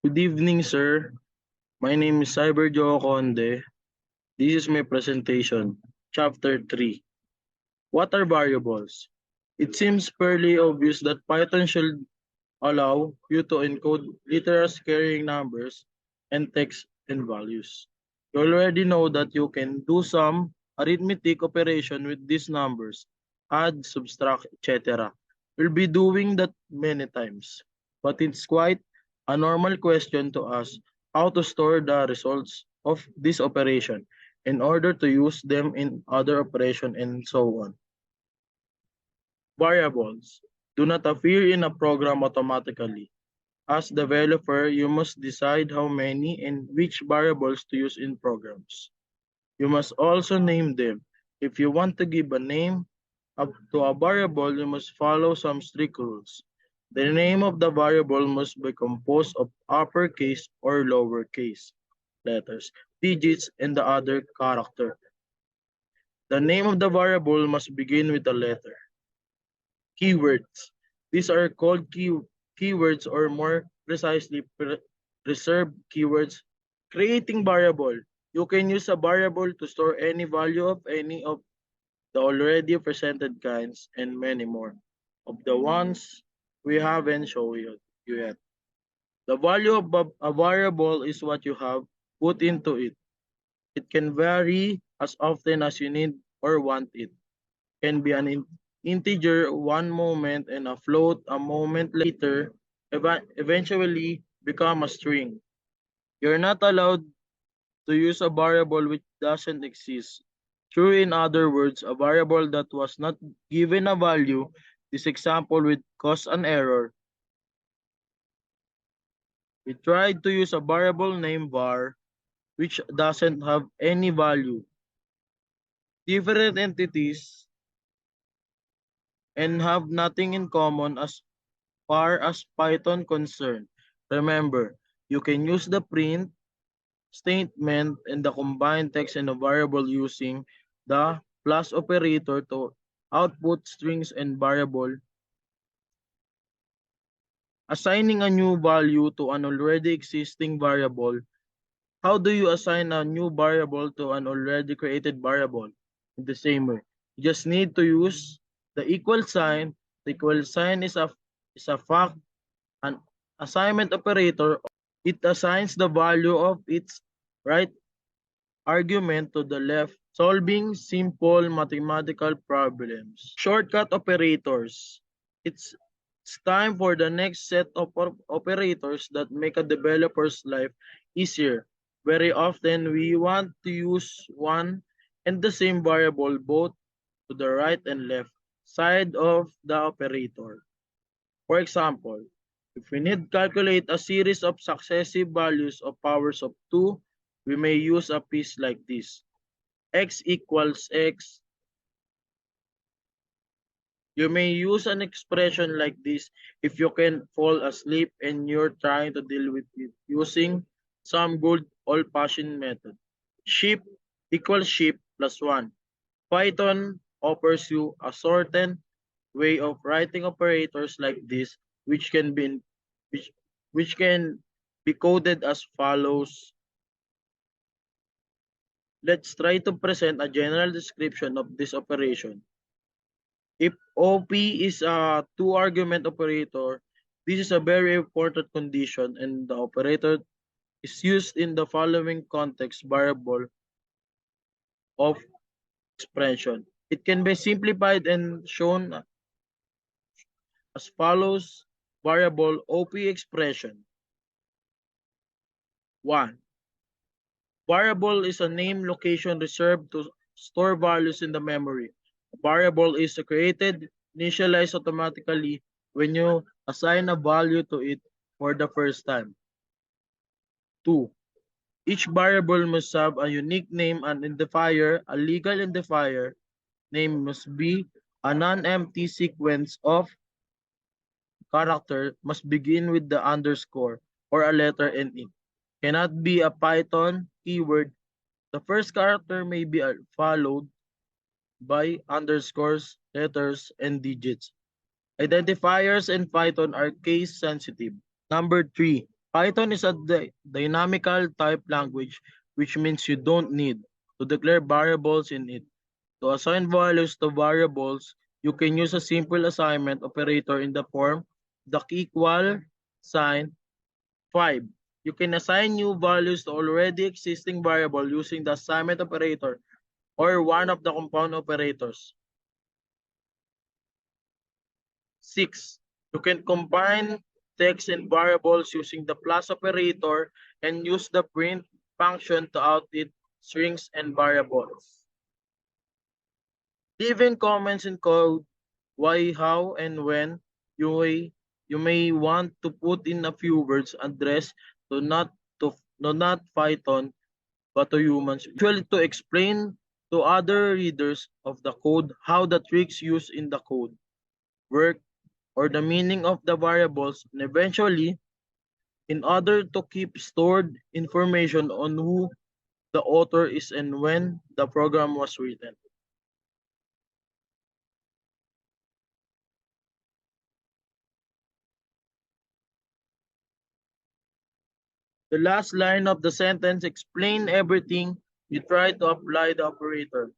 Good evening, sir. My name is Cyber Joe Conde. This is my presentation, Chapter 3. What are variables? It seems fairly obvious that Python should allow you to encode literals carrying numbers and text and values. You already know that you can do some arithmetic operation with these numbers, add, subtract, etc. We'll be doing that many times. But it's quite a normal question to ask how to store the results of this operation in order to use them in other operation and so on. Variables do not appear in a program automatically. As developer, you must decide how many and which variables to use in programs. You must also name them. If you want to give a name to a variable, you must follow some strict rules. The name of the variable must be composed of uppercase or lowercase letters, digits, and the other character. The name of the variable must begin with a letter. Keywords. These are called keywords or more precisely reserved keywords. Creating variable. You can use a variable to store any value of any of the already presented kinds and many more of the ones we haven't shown you yet. The value of a variable is what you have put into it. It can vary as often as you need or want it. Can be an integer one moment and a float a moment later, eventually become a string. You're not allowed to use a variable which doesn't exist. True, in other words, a variable that was not given a value. This example would cause an error. We tried to use a variable named var which doesn't have any value. Different entities and have nothing in common as far as Python concerned. Remember, you can use the print statement and the combined text in a variable using the plus operator to output strings and variable. Assigning a new value to an already existing variable. How do you assign a new variable to an already created variable? In the same way, you just need to use the equal sign. The equal sign is a fact, an assignment operator. It assigns the value of its right argument to the left, solving simple mathematical problems. Shortcut operators. It's time for the next set of operators that make a developer's life easier. Very often, we want to use one and the same variable both to the right and left side of the operator. For example, if we need to calculate a series of successive values of powers of 2, we may use a piece like this. X equals X. You may use an expression like this if you can fall asleep and you're trying to deal with it using some good old-fashioned method. Sheep equals sheep plus 1. Python offers you a certain way of writing operators like this which can be which, which can be coded as follows. Let's try to present a general description of this operation. If OP is a two-argument operator, this is a very important condition and the operator is used in the following context variable of expression. It can be simplified and shown as follows. Variable OP expression. 1. Variable is a name location reserved to store values in the memory. A variable is created, initialized automatically when you assign a value to it for the first time. 2. Each variable must have a unique name and identifier. A legal identifier name must be a non-empty sequence of character must begin with the underscore or a letter in it. Cannot be a Python keyword. The first character may be followed by underscores, letters, and digits. Identifiers in Python are case sensitive. Number 3. Python is a dynamical type language, which means you don't need to declare variables in it. To assign values to variables, you can use a simple assignment operator in the form the equal sign 5. You can assign new values to already existing variable using the assignment operator or one of the compound operators. 6. You can combine text and variables using the plus operator and use the print function to output strings and variables. Leaving comments in code why, how, and when you may want to put in a few words addressed to not Python but to humans, usually to explain to other readers of the code how the tricks used in the code work or the meaning of the variables, and eventually, in order to keep stored information on who the author is and when the program was written. The last line of the sentence explains everything you try to apply the operator.